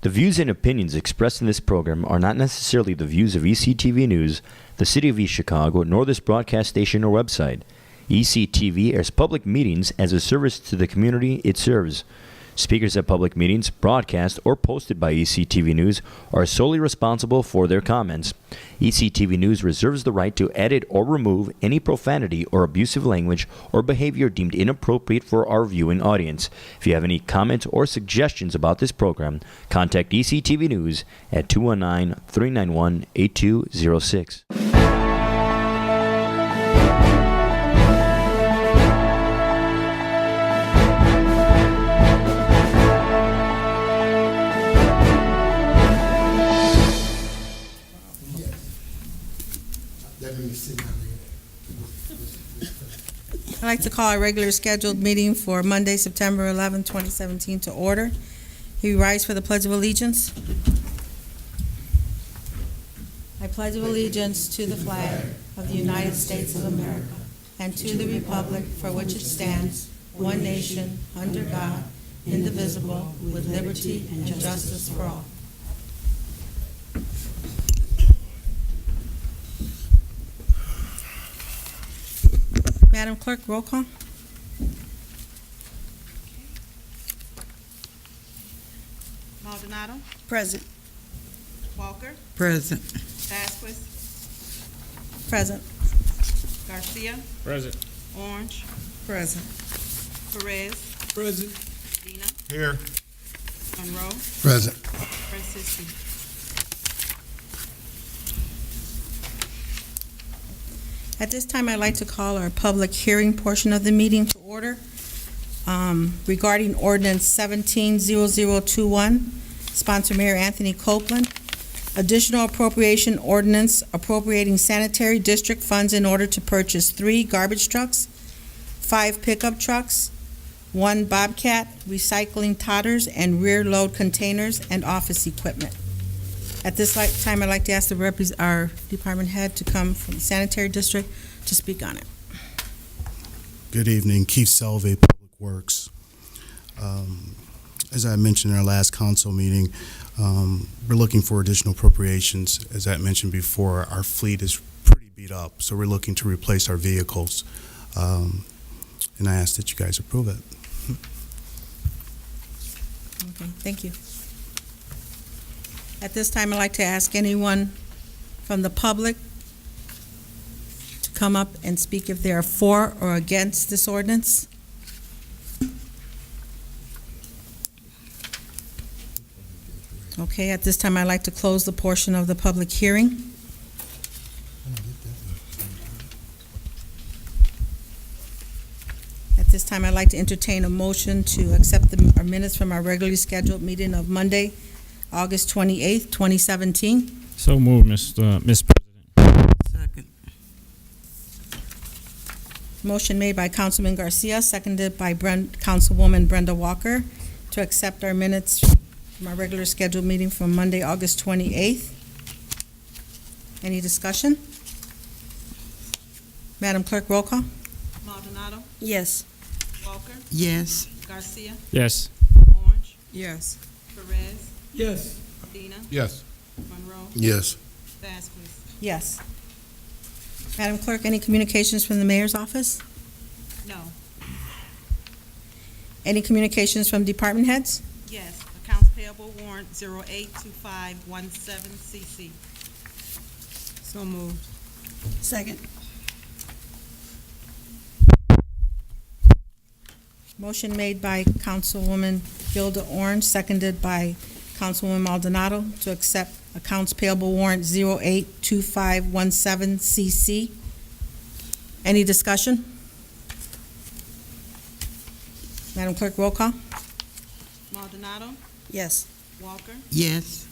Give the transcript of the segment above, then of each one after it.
The views and opinions expressed in this program are not necessarily the views of ECTV News, the City of East Chicago, nor this broadcast station or website. ECTV airs public meetings as a service to the community it serves. Speakers at public meetings, broadcast, or posted by ECTV News are solely responsible for their comments. ECTV News reserves the right to edit or remove any profanity or abusive language or behavior deemed inappropriate for our viewing audience. If you have any comments or suggestions about this program, contact ECTV News at 219-391-8206. I'd like to call a regular scheduled meeting for Monday, September 11, 2017 to order. He rise for the Pledge of Allegiance. I pledge allegiance to the flag of the United States of America and to the republic for which it stands, one nation, under God, indivisible, with liberty and justice for all. Madam Clerk, roll call. Maldonado. Present. Walker. Present. Vasquez. Present. Garcia. Present. Orange. Present. Perez. Present. Dina. Here. Monroe. Present. Francisci. At this time, I'd like to call our public hearing portion of the meeting to order regarding ordinance 170021, sponsor Mayor Anthony Copeland. Additional appropriation ordinance appropriating sanitary district funds in order to purchase 3 garbage trucks, 5 pickup trucks, 1 Bobcat, recycling totters, and rear load containers and office equipment. At this time, I'd like to ask our department head to come from the sanitary district to speak on it. Good evening, Keith Selvey, Public Works. As I mentioned in our last council meeting, we're looking for additional appropriations. As I mentioned before, our fleet is pretty beat up, so we're looking to replace our vehicles. And I ask that you guys approve it. Okay, thank you. At this time, I'd like to ask anyone from the public to come up and speak if they are for or against this ordinance. Okay, at this time, I'd like to close the portion of the public hearing. At this time, I'd like to entertain a motion to accept our minutes from our regularly scheduled meeting of Monday, August 28th, 2017. So moved, Miss President. Second. Motion made by Councilman Garcia, seconded by Councilwoman Brenda Walker to accept our minutes from our regular scheduled meeting from Monday, August 28th. Any discussion? Madam Clerk, roll call. Maldonado. Yes. Walker. Yes. Garcia. Yes. Orange. Yes. Perez. Yes. Dina. Yes. Monroe. Yes. Vasquez. Yes. Madam Clerk, any communications from the mayor's office? No. Any communications from department heads? Yes. Accounts payable warrant 082517CC. So moved. Second. Motion made by Councilwoman Gilda Orange, seconded by Councilwoman Maldonado to accept accounts payable warrant 082517CC. Any discussion? Madam Clerk, roll call. Maldonado. Yes. Walker. Yes.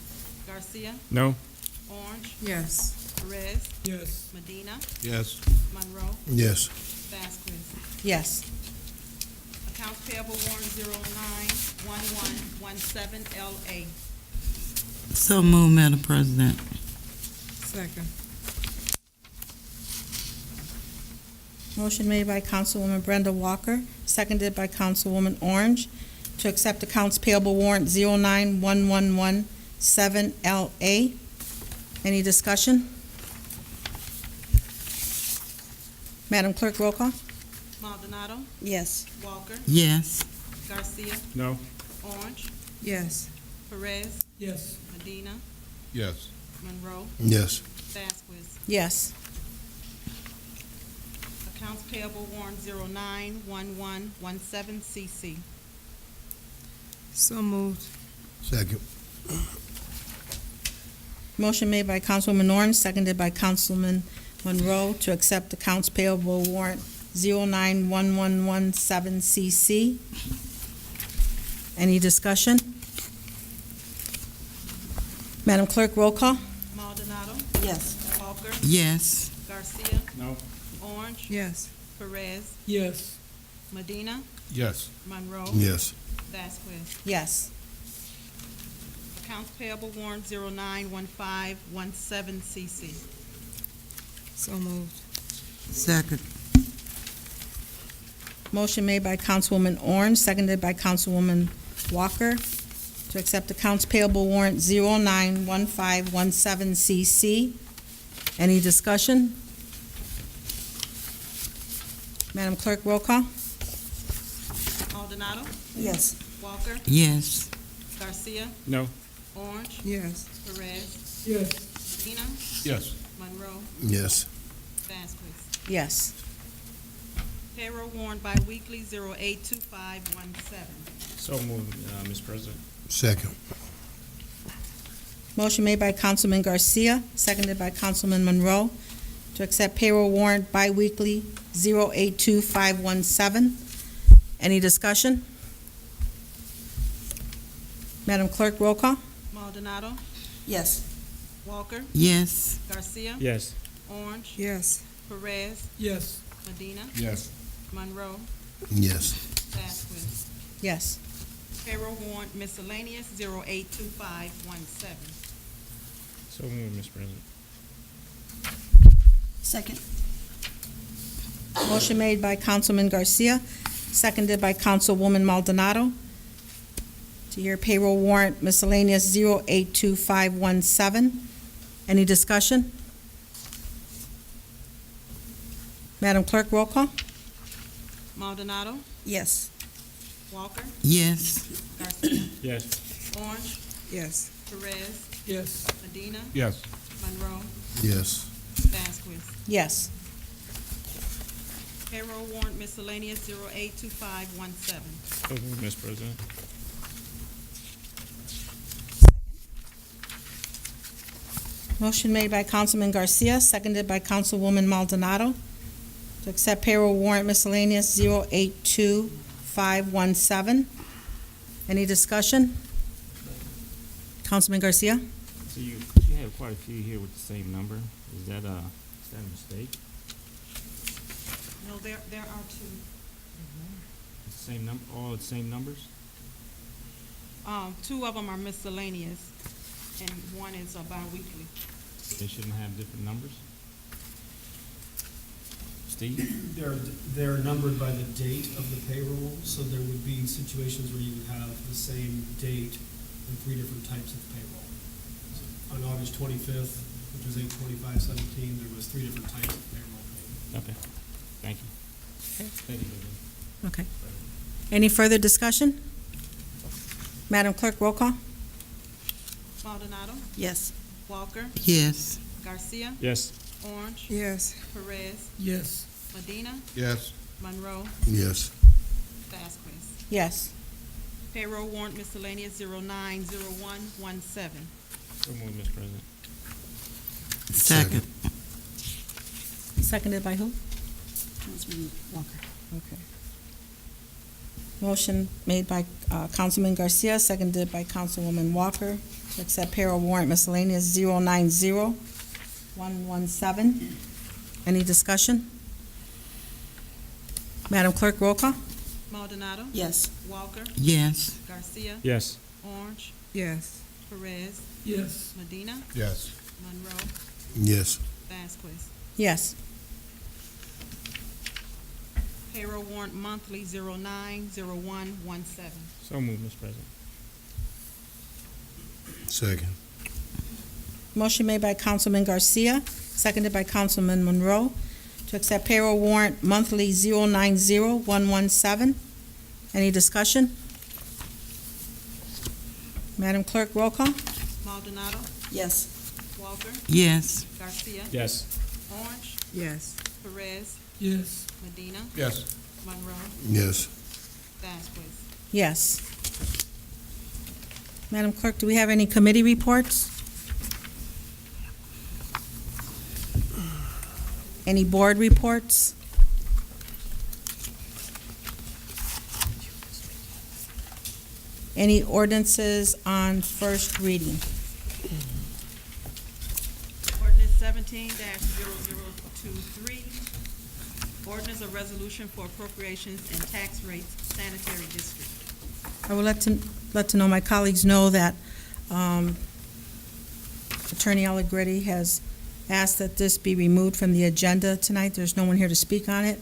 Garcia. No. Orange. Yes. Perez. Yes. Medina. Yes. Monroe. Yes. Vasquez. Yes. Accounts payable warrant 091117LA. So moved, Madam President. Second. Motion made by Councilwoman Brenda Walker, seconded by Councilwoman Orange, to accept accounts payable warrant 0911117LA. Any discussion? Madam Clerk, roll call. Maldonado, Yes. Walker, Yes. Garcia, No. Orange, Yes. Perez, Yes. Medina, Yes. Monroe, Yes. Vasquez. Yes. Accounts payable warrant 091117CC. So moved. Second. Motion made by Councilwoman Orange, seconded by Councilman Monroe to accept accounts payable warrant 091117CC. Any discussion? Madam Clerk, roll call. Maldonado, Yes. Walker, Yes. Garcia, No. Orange, Yes. Perez, Yes. Medina, Yes. Monroe, Yes. Vasquez. Yes. Accounts payable warrant 091517CC. So moved. Second. Motion made by Councilwoman Orange, seconded by Councilwoman Walker to accept accounts payable warrant 091517CC. Any discussion? Madam Clerk, roll call. Maldonado, Yes. Walker, Yes. Garcia, No. Orange, Yes. Perez, Yes. Medina, Yes. Monroe, Yes. Vasquez. Yes. Payroll warrant biweekly 082517. So moved, Mr. President. Second. Motion made by Councilman Garcia, seconded by Councilman Monroe to accept payroll warrant biweekly 082517. Any discussion? Madam Clerk, roll call. Maldonado, Yes. Walker, Yes. Garcia, Yes. Orange, Yes. Perez, Yes. Medina, Yes. Monroe, Yes. Vasquez. Yes. Payroll warrant miscellaneous 082517. So moved, Mr. President. Second. Motion made by Councilman Garcia, seconded by Councilwoman Maldonado to hear payroll warrant miscellaneous 082517. Any discussion? Madam Clerk, roll call. Maldonado, Yes. Walker, Yes. Garcia, Yes. Orange, Yes. Perez, Yes. Medina, Yes. Monroe, Yes. Vasquez. Yes. Payroll warrant miscellaneous 082517. So moved, Mr. President. Motion made by Councilman Garcia, seconded by Councilwoman Maldonado to accept payroll warrant miscellaneous 082517. Any discussion? Councilman Garcia? So you have quite a few here with the same number. Is that a mistake? No, there are two. It's the same number, all the same numbers? Two of them are miscellaneous, and one is biweekly. They shouldn't have different numbers? Steve? They're numbered by the date of the payroll, so there would be situations where you would have the same date in three different types of payroll. So on August 25th, which was 8/25/17, there was three different types of payroll paid. Okay, thank you. Thank you, Vivian. Okay. Any further discussion? Madam Clerk, roll call. Maldonado, Yes. Walker, Yes. Garcia, Yes. Orange, Yes. Perez, Yes. Medina, Yes. Monroe, Yes. Vasquez. Yes. Payroll warrant miscellaneous 090117. So moved, Mr. President. Second. Seconded by who? Councilman Walker. Okay. Motion made by Councilman Garcia, seconded by Councilwoman Walker to accept payroll warrant miscellaneous 090117. Any discussion? Madam Clerk, roll call. Maldonado, Yes. Walker, Yes. Garcia, Yes. Orange, Yes. Perez, Yes. Medina, Yes. Yes. Vasquez. Yes. payroll warrant monthly 090117. So moved, Mr. President. Second. Motion made by Councilman Garcia, seconded by Councilman Monroe, to accept payroll warrant monthly 090117. Any discussion? Madam Clerk, roll call. Maldonado, Yes. Walker, Yes. Garcia, Yes. Orange, Yes. Perez, Yes. Medina, Yes. Monroe, Yes. Vasquez. Yes. Madam Clerk, do we have any committee reports? Any board reports? Any ordinances on first reading? Ordinance 17-0023, ordinance of resolution for appropriations and tax rates sanitary district. I would let to know my colleagues know that Attorney Allegretti has asked that this be removed from the agenda tonight. There's no one here to speak on it,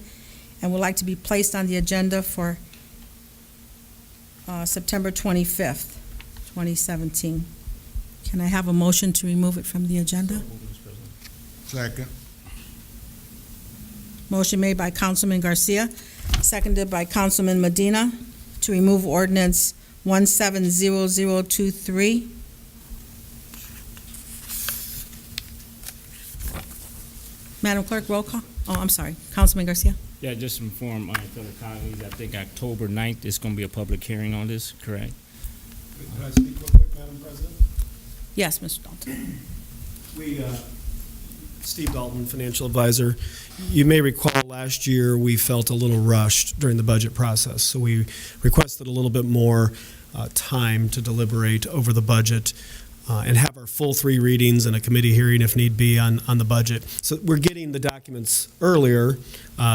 and would like to be placed on the agenda for September 25th, 2017. Can I have a motion to remove it from the agenda? So moved, Mr. President. Second. Motion made by Councilman Garcia, seconded by Councilman Medina, to remove ordinance 170023. Madam Clerk, roll call. Oh, I'm sorry. Councilman Garcia? Yeah, just to inform my fellow colleagues, I think October 9th is going to be a public hearing on this, correct? Could I speak real quick, Madam President? Yes, Mr. Dalton. Steve Dalton, financial advisor. You may recall last year we felt a little rushed during the budget process, so we requested a little bit more time to deliberate over the budget and have our full 3 readings and a committee hearing if need be on the budget. So we're getting the documents earlier.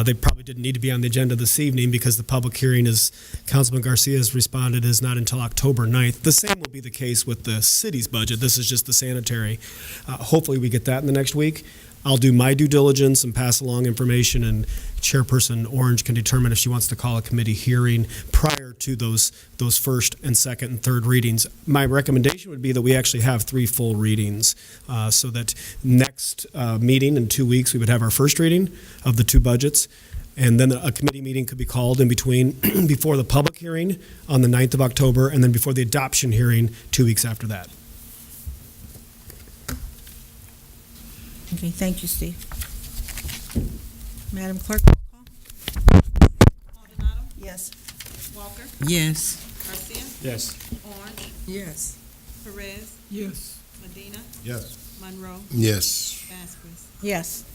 They probably didn't need to be on the agenda this evening because the public hearing, as Councilman Garcia has responded, is not until October 9th. The same will be the case with the city's budget. This is just the sanitary. Hopefully we get that in the next week. I'll do my due diligence and pass along information, and Chairperson Orange can determine if she wants to call a committee hearing prior to those first and second and third readings. My recommendation would be that we actually have 3 full readings, so that next meeting in 2 weeks, we would have our first reading of the 2 budgets, and then a committee meeting could be called in between before the public hearing on the 9th of October, and then before the adoption hearing 2 weeks after that. Okay, thank you, Steve. Madam Clerk, roll call. Maldonado, Yes. Walker, Yes. Garcia, Yes. Orange, Yes. Perez, Yes. Medina, Yes. Monroe, Yes. Vasquez. Yes.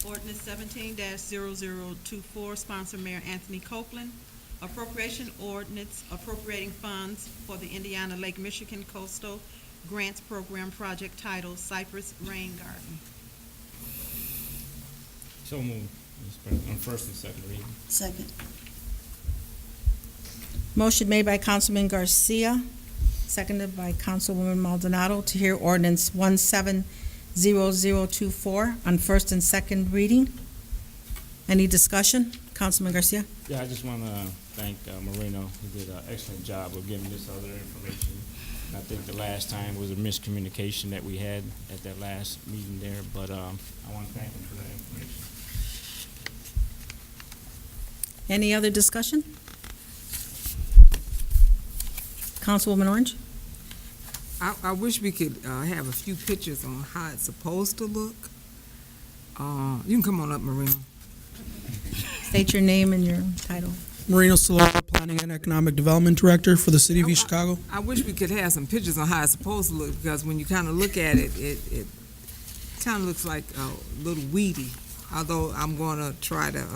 Ordinance 17-0024, sponsor Mayor Anthony Copeland. Appropriation ordinance appropriating funds for the Indiana Lake Michigan Coastal Grants Program project titled Cypress Rain Garden. So moved, Mr. President, on first and second reading. Second. Motion made by Councilman Garcia, seconded by Councilwoman Maldonado, to hear ordinance 170024 on first and second reading. Any discussion? Councilman Garcia? Yeah, I just want to thank Moreno, who did an excellent job of giving this other information. And I think the last time was a miscommunication that we had at that last meeting there, but I want to thank him for that information. Any other discussion? Councilwoman Orange? I wish we could have a few pictures on how it's supposed to look. You can come on up, Marina. State your name and your title. Marino Solano, Planning and Economic Development Director for the City of East Chicago. I wish we could have some pictures on how it's supposed to look, because when you kind of look at it, it kind of looks like a little weedy. Although I'm going to try to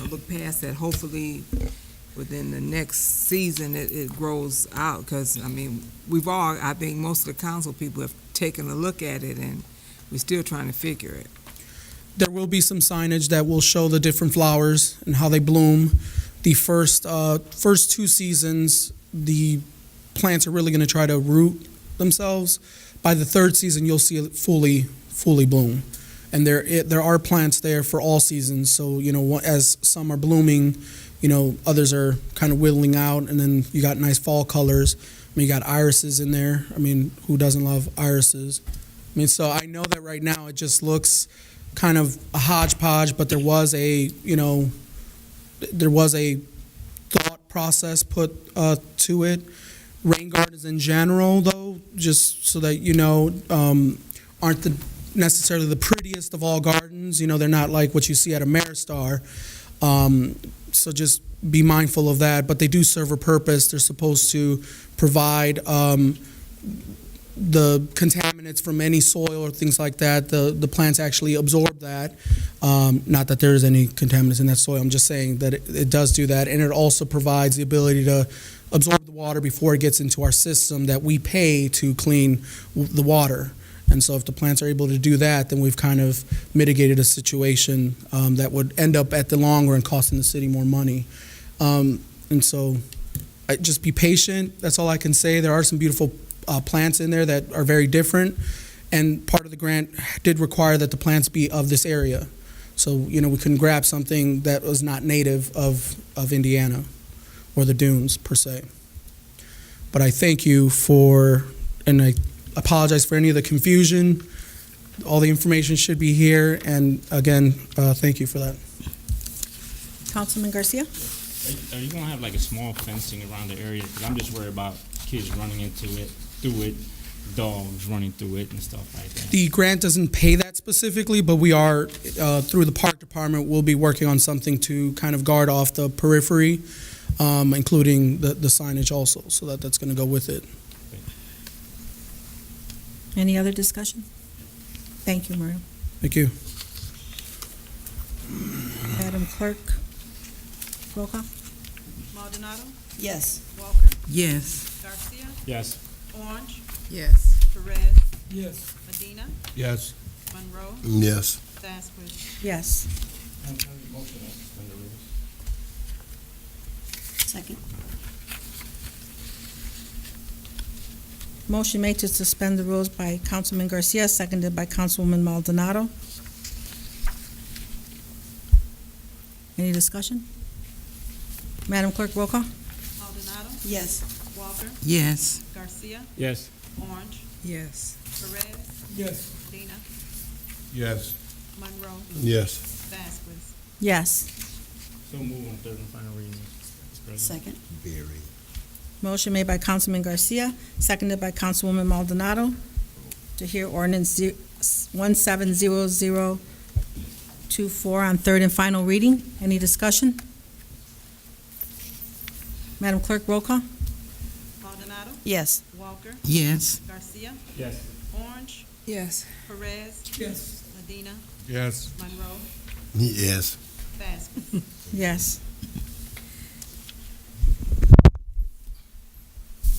look past that. Hopefully, within the next season, it grows out. Because I mean, I think most of the council people have taken a look at it, and we're still trying to figure it. There will be some signage that will show the different flowers and how they bloom. The first 2 seasons, the plants are really going to try to root themselves. By the 3rd season, you'll see it fully bloom. And there are plants there for all seasons. So, as some are blooming, others are kind of whittling out, and then you got nice fall colors. You got irises in there. Who doesn't love irises? So I know that right now it just looks kind of a hodgepodge, but there was a thought process put to it. Rain gardens in general, though, just so that aren't necessarily the prettiest of all gardens. They're not like what you see at Ameristar. So just be mindful of that. But they do serve a purpose. They're supposed to provide the contaminants from any soil or things like that. The plants actually absorb that. Not that there is any contaminants in that soil. I'm just saying that it does do that. And it also provides the ability to absorb the water before it gets into our system that we pay to clean the water. And so if the plants are able to do that, then we've kind of mitigated a situation that would end up at the long run costing the city more money. And so just be patient. That's all I can say. There are some beautiful plants in there that are very different. And part of the grant did require that the plants be of this area. So, we couldn't grab something that was not native of Indiana or the dunes per se. But I thank you and I apologize for any of the confusion. All the information should be here, and again, thank you for that. Councilman Garcia? Are you gonna have like a small fencing around the area? Because I'm just worried about kids running through it, dogs running through it and stuff like that. The grant doesn't pay that specifically, but we are, through the park department, we'll be working on something to kind of guard off the periphery, including the signage also, so that's gonna go with it. Any other discussion? Thank you, Mario. Thank you. Madam Clerk, roll call. Maldonado, Yes. Walker, Yes. Garcia, Yes. Orange, Yes. Perez, Yes. Medina, Yes. Monroe, Yes. Vasquez. Yes. Second. Motion made to suspend the rules by Councilman Garcia, seconded by Councilwoman Maldonado. Any discussion? Madam Clerk, roll call. Maldonado, Yes. Walker, Yes. Garcia, Yes. Orange, Yes. Perez, Yes. Medina, Yes. Monroe, Yes. Vasquez. Yes. So move on third and final reading, Mr. President. Second. Very. Motion made by Councilman Garcia, seconded by Councilwoman Maldonado, to hear ordinance 170024 on third and final reading. Any discussion? Madam Clerk, roll call. Maldonado, Yes. Walker, Yes. Garcia, Yes. Orange, Yes. Perez, Yes. Medina, Yes. Monroe, Yes. Vasquez. Yes.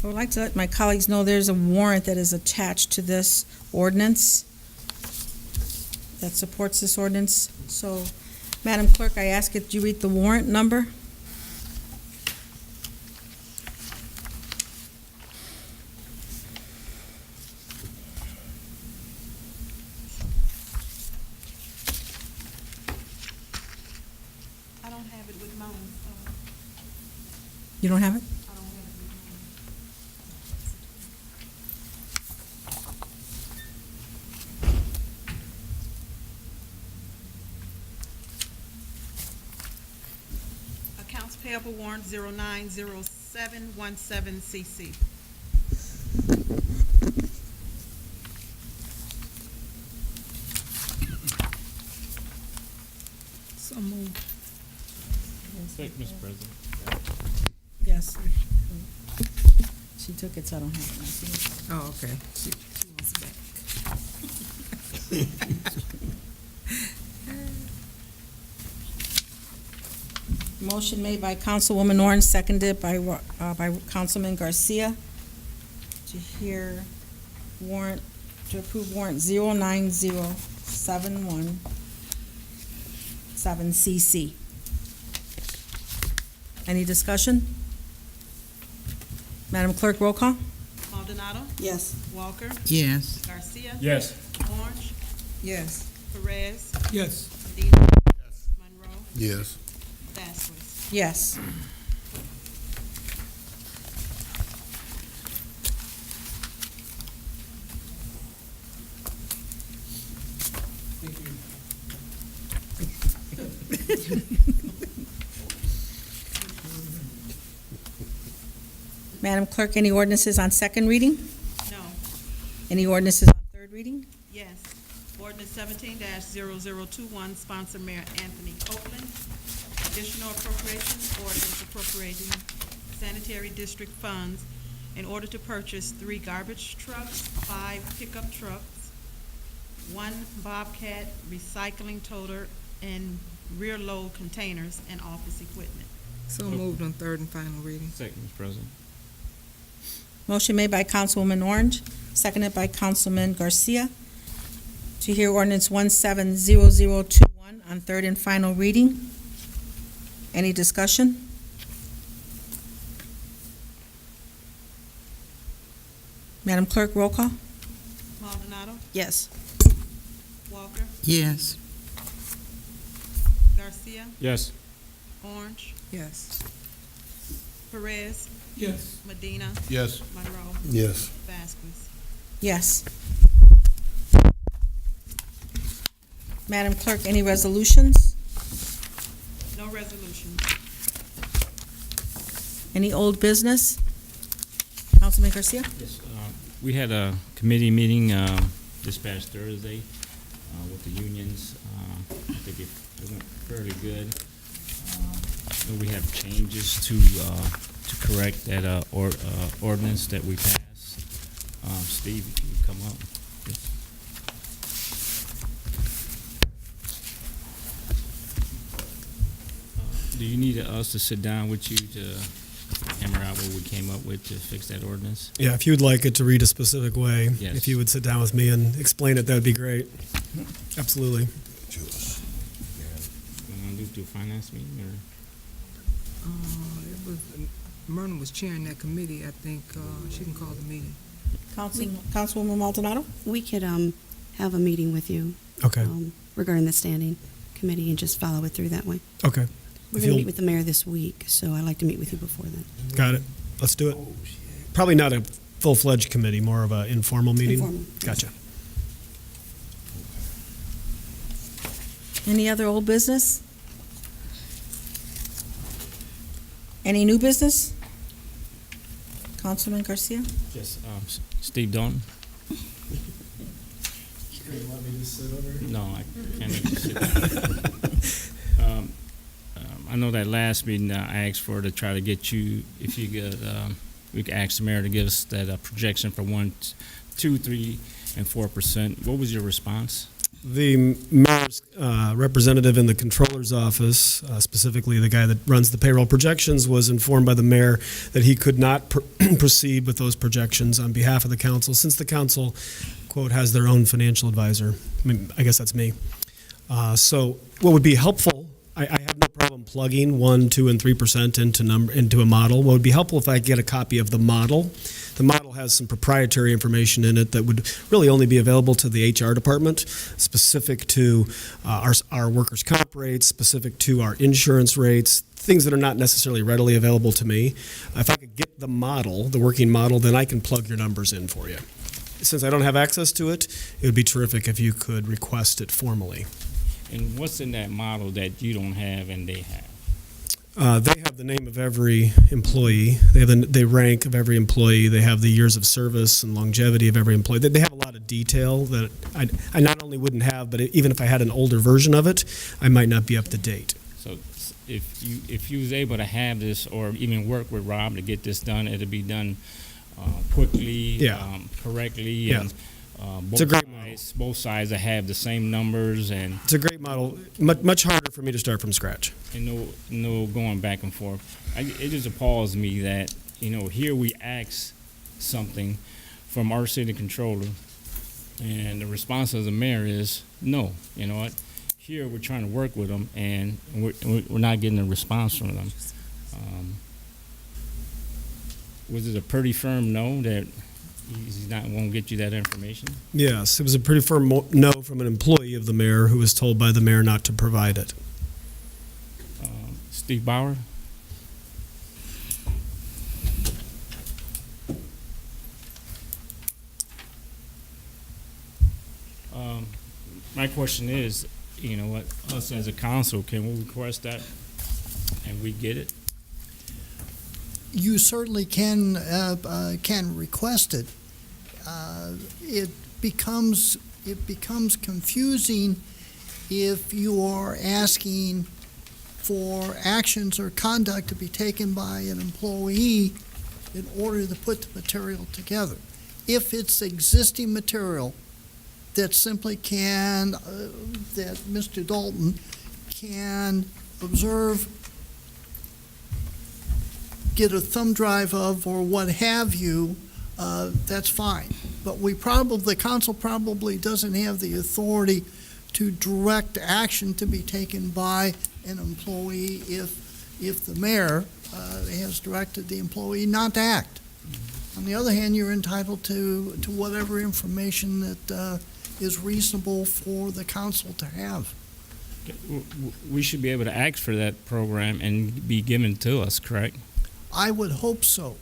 I would like to let my colleagues know there's a warrant that is attached to this ordinance that supports this ordinance. So, Madam Clerk, I ask if you read the warrant number. I don't have it with mine. You don't have it? I don't have it with mine. Accounts payable warrant 090717CC. So moved. Thank you, Mr. President. Yes. She took it, so I don't have it. I see it. Oh, okay. She wants it back. Motion made by Councilwoman Orange, seconded by Councilman Garcia to hear warrant, to approve warrant 090717CC. Any discussion? Madam Clerk, roll call. Maldonado, Yes. Walker, Yes. Garcia, Yes. Orange, Yes. Perez, Yes. Medina, Monroe, Yes. Vasquez. Yes. Madam Clerk, any ordinances on second reading? No. Any ordinances on third reading? Yes. Ordinance 17-0021, sponsor Mayor Anthony Copeland. Additional appropriations, ordinance appropriating sanitary district funds in order to purchase 3 garbage trucks, 5 pickup trucks, 1 Bobcat recycling toter, and rear load containers and office equipment. So moved on third and final reading. Second, Mr. President. Motion made by Councilwoman Orange, seconded by Councilman Garcia, to hear ordinance 170021 on third and final reading. Any discussion? Madam Clerk, roll call. Maldonado, Yes. Walker, Yes. Garcia, Yes. Orange, Yes. Perez, Yes. Medina, Yes. Monroe, Yes. Vasquez. Yes. Madam Clerk, any resolutions? No resolution. Any old business? Councilman Garcia? Yes, we had a committee meeting this past Thursday with the unions. I think it went fairly good. And we have changes to correct that ordinance that we passed. Steve, if you come up. Yes. Do you need us to sit down with you to hammer out what we came up with to fix that ordinance? Yeah, if you would like it to read a specific way, Yes. if you would sit down with me and explain it, that would be great. Absolutely. You want to do a finance meeting, or? It was, Myrna was chairing that committee. I think she can call the meeting. Councilwoman Maldonado? We could have a meeting with you Okay. regarding the standing committee and just follow it through that way. Okay. We're If going to you'll- meet with the mayor this week, so I'd like to meet with you before then. Got it. Let's do it. Probably not a full-fledged committee, more of an informal meeting. Informal. Gotcha. Any other old business? Any new business? Councilman Garcia? Yes. Steve Don? You want me to sit over here? No, I can't let you sit down. I know that last meeting I asked for to try to get you, if you could, we could ask the mayor to give us that projection for 1, 2, 3, and 4%. What was your response? The mayor's representative in the controller's office, specifically the guy that runs the payroll projections, was informed by the mayor that he could not proceed with those projections on behalf of the council, since the council, quote, has their own financial advisor. I mean, I guess that's me. So what would be helpful, I have no problem plugging 1, 2, and 3% into a model. What would be helpful if I get a copy of the model. The model has some proprietary information in it that would really only be available to the HR department, specific to our workers' comp rates, specific to our insurance rates, things that are not necessarily readily available to me. If I could get the model, the working model, then I can plug your numbers in for you. Since I don't have access to it, it would be terrific if you could request it formally. And what's in that model that you don't have and they have? They have the name of every employee. They rank of every employee. They have the years of service and longevity of every employee. They have a lot of detail that I not only wouldn't have, but even if I had an older version of it, I might not be up to date. So if you was able to have this, or even work with Rob to get this done, it'll be done quickly, correctly, Yeah. and It's a great both sides that have the same numbers, and It's a great model. Much harder for me to start from scratch. no going back and forth. It just appalls me that here we ask something from our city controller, and the response of the mayor is no. You know what? Here we're trying to work with them, and we're not getting a response from them. Was it a pretty firm no that won't get you that information? Yes, it was a pretty firm no from an employee of the mayor who was told by the mayor not to provide it. Steve Bauer? My question is, you know what, us as a council, can we request that and we get it? You certainly can request it. It becomes confusing if you are asking for actions or conduct to be taken by an employee in order to put the material together. If it's existing material that simply can, that Mr. Dalton can observe, get a thumb drive of, or what have you, that's fine. But the council probably doesn't have the authority to direct action to be taken by an employee if the mayor has directed the employee not to act. On the other hand, you're entitled to whatever information that is reasonable for the council to have. We should be able to ask for that program and be given to us, correct? I would hope so.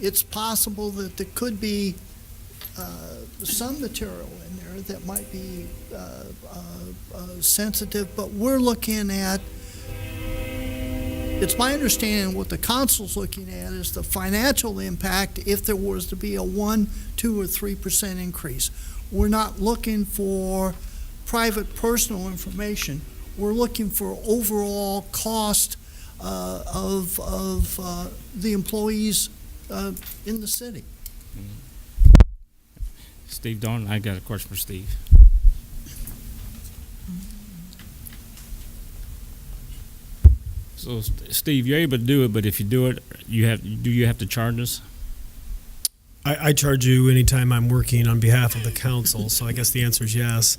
It's possible that there could be some material in there that might be sensitive, but we're looking at, it's my understanding what the council's looking at is the financial impact if there was to be a 1%, 2%, or 3% increase. We're not looking for private personal information. We're looking for overall cost of the employees in the city. Steve Dalton, I got a question for Steve. So, Steve, you're able to do it, but if you do it, do you have to charge us? I charge you anytime I'm working on behalf of the council, so I guess the answer is yes.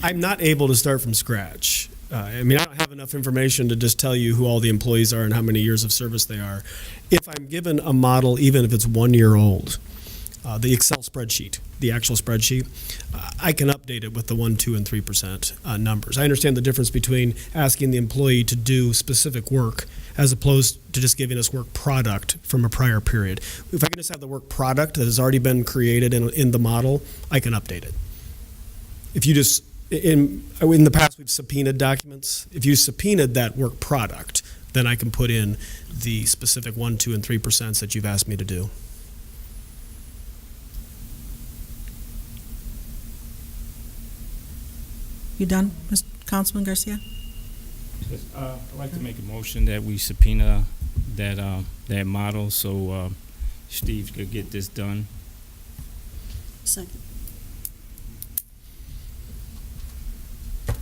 I'm not able to start from scratch. I mean, I don't have enough information to just tell you who all the employees are and how many years of service they are. If I'm given a model, even if it's 1 year old, the Excel spreadsheet, the actual spreadsheet, I can update it with the 1%, 2%, and 3% numbers. I understand the difference between asking the employee to do specific work as opposed to just giving us work product from a prior period. If I can just have the work product that has already been created in the model, I can update it. If you just, in the past we've subpoenaed documents. If you subpoenaed that work product, then I can put in the specific 1%, 2%, and 3% that you've asked me to do. You done, Mr. Councilman Garcia? Yes, I'd like to make a motion that we subpoena that model so Steve could get this done. Second.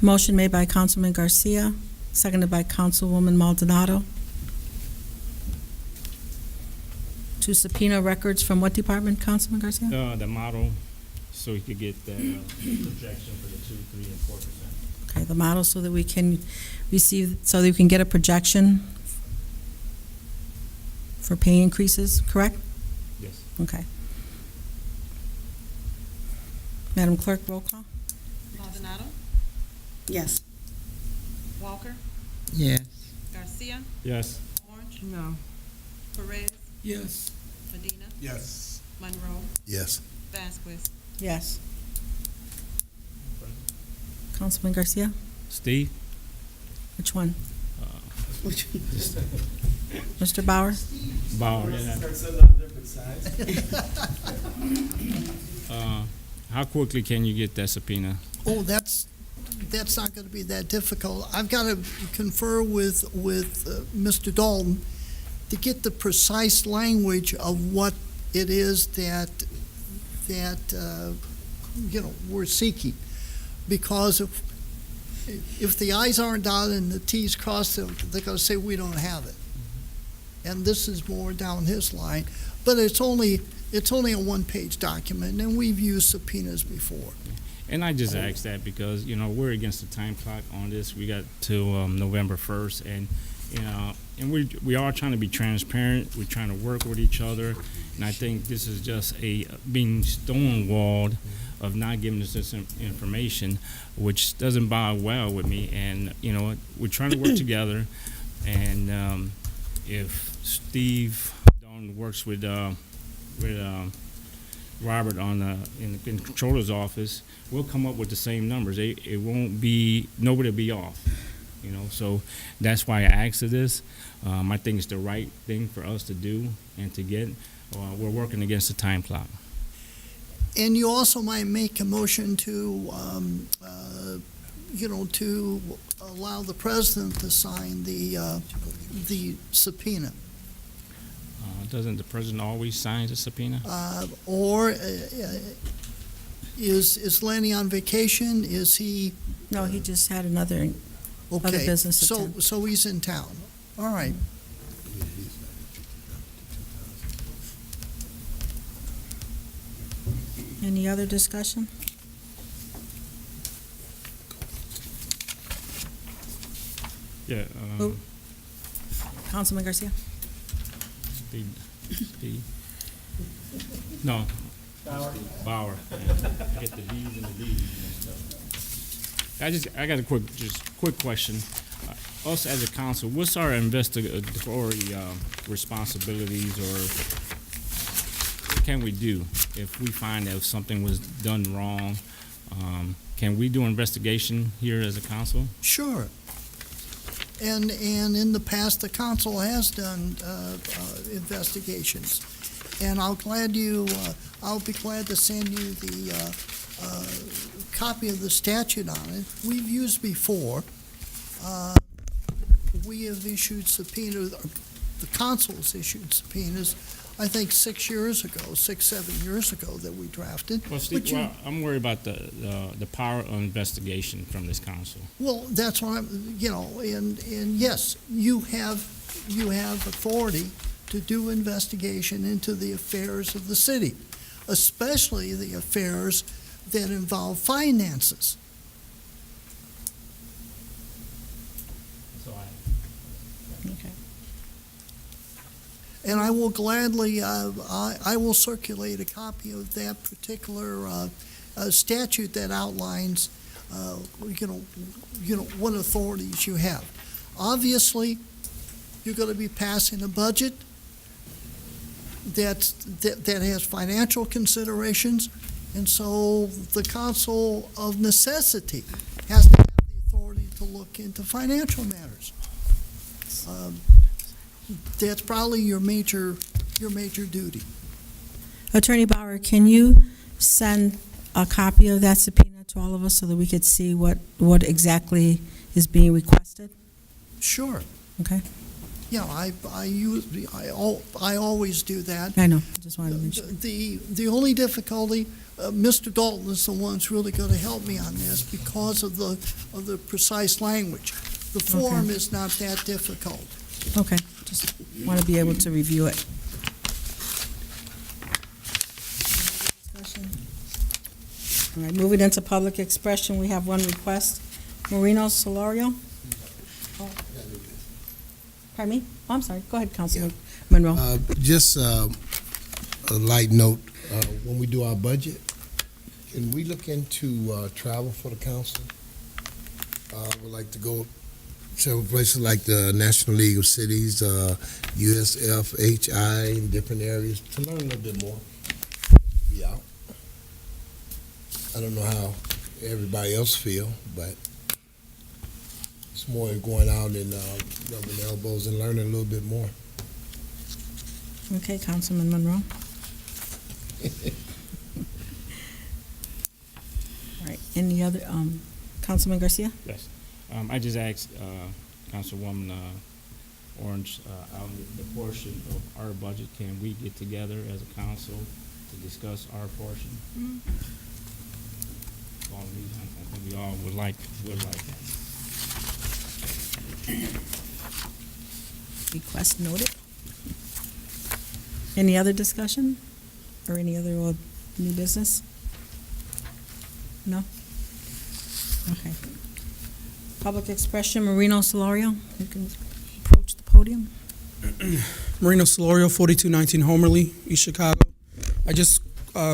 Motion made by Councilman Garcia, seconded by Councilwoman Maldonado. To subpoena records from what department, Councilman Garcia? The model, so he could get that projection for the 2%, 3%, and 4%. Okay, the model so that we can receive, so that we can get a projection for pay increases, correct? Yes. Okay. Madam Clerk, roll call. Maldonado, Yes. Walker, Yes. Garcia, Yes. Orange, No. Perez, Yes. Medina, Yes. Monroe, Yes. Vasquez. Yes. Councilman Garcia, Steve? which one? Which Mr. Bauer? Bauer, yeah. How quickly can you get that subpoena? Oh, that's not going to be that difficult. I've got to confer with Mr. Dalton to get the precise language of what it is that we're seeking. Because if the I's aren't dotted and the T's crossed, they're going to say we don't have it. And this is more down his line. But it's only a one-page document, and we've used subpoenas before. And I just asked that because, we're against the time clock on this. We got till November 1st, and, and we are trying to be transparent. We're trying to work with each other, and I think this is just being stonewalled of not giving us this information, which doesn't bode well with me. And we're trying to work together. And if Steve Don works with Robert in the controller's office, we'll come up with the same numbers. It won't be, nobody will be off. So that's why I asked for this. I think it's the right thing for us to do and to get. We're working against the time clock. And you also might make a motion to, to allow the president to sign the subpoena. Doesn't the president always sign the subpoena? Or is Lenny on vacation? Is he? No, he just had other business to attend. So he's in town. All right. Any other discussion? Yeah. Who? Councilman Garcia? No. Bauer. I get the D's and the D's and stuff. I got a quick question. Us as a council, what's our investigatory responsibilities, or what can we do if we find that something was done wrong? Can we do an investigation here as a council? Sure. And in the past, the council has done investigations. And I'll be glad to send you the copy of the statute on it. We've used before. We have issued subpoenas, the council's issued subpoenas, I think 6 years ago, 7 years ago that we drafted. Well, Steve, I'm worried about the power of investigation from this council. Well, that's what and yes, you have authority to do investigation into the affairs of the city, especially the affairs that involve finances. Okay. And I will gladly, I will circulate a copy of that particular statute that outlines, what authorities you have. Obviously, you're going to be passing a budget that has financial considerations, and so the council of necessity has to have the authority to look into financial matters. That's probably your major duty. Attorney Bauer, can you send a copy of that subpoena to all of us so that we could see what exactly is being requested? Sure. Okay. Yeah, I always do that. I know. I just wanted to mention. The only difficulty, Mr. Dalton is the one who's really going to help me on this because of the precise language. The form is not that difficult. Okay. Just want to be able to review it. All right, moving into public expression, we have one request. Marino Solorio? Oh. Pardon me? Oh, I'm sorry. Go ahead, Councilman Monroe. Just a light note, when we do our budget, can we look into travel for the council? I would like to go several places like the National League of Cities, USF, HI, in different areas to learn a little bit more. Be out. I don't know how everybody else feel, but it's more going out and rubbing elbows and learning a little bit more. Okay, Councilman Monroe. All right, any other, Councilman Garcia? Yes. I just asked Councilwoman Orange, out the portion of our budget, can we get together as a council to discuss our portion? I think we all would like that. Request noted. Any other discussion or any other new business? No? Okay. Public expression, Marino Solorio, you can approach the podium. podium. Marino Solorio, 4219 Homerly, East Chicago. I just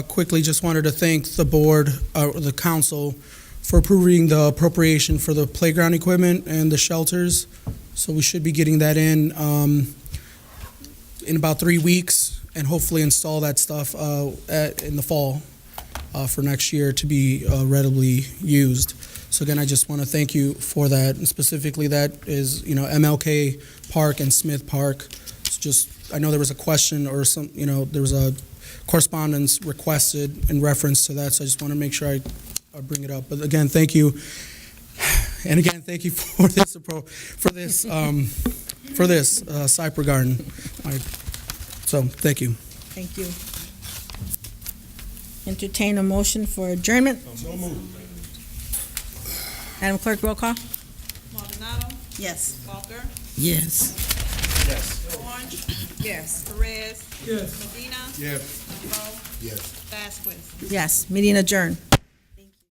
quickly just wanted to thank the board, the council, for approving the appropriation for the playground equipment and the shelters. So we should be getting that in about 3 weeks, and hopefully install that stuff in the fall for next year to be readily used. So again, I just want to thank you for that. And specifically, that is, MLK Park and Smith Park. It's just, I know there was a question or some, there was a correspondence requested in reference to that. So I just want to make sure I bring it up. But again, thank you. And again, thank you for this Cyper Garden. So thank you. Thank you. Entertain a motion for adjournment. So moved. Madam Clerk, roll call. Maldonado, Yes. Walker, Yes. Orange, Yes. Perez, Yes. Medina, Yes. Monroe, Yes. Vasquez. Yes, meeting adjourned.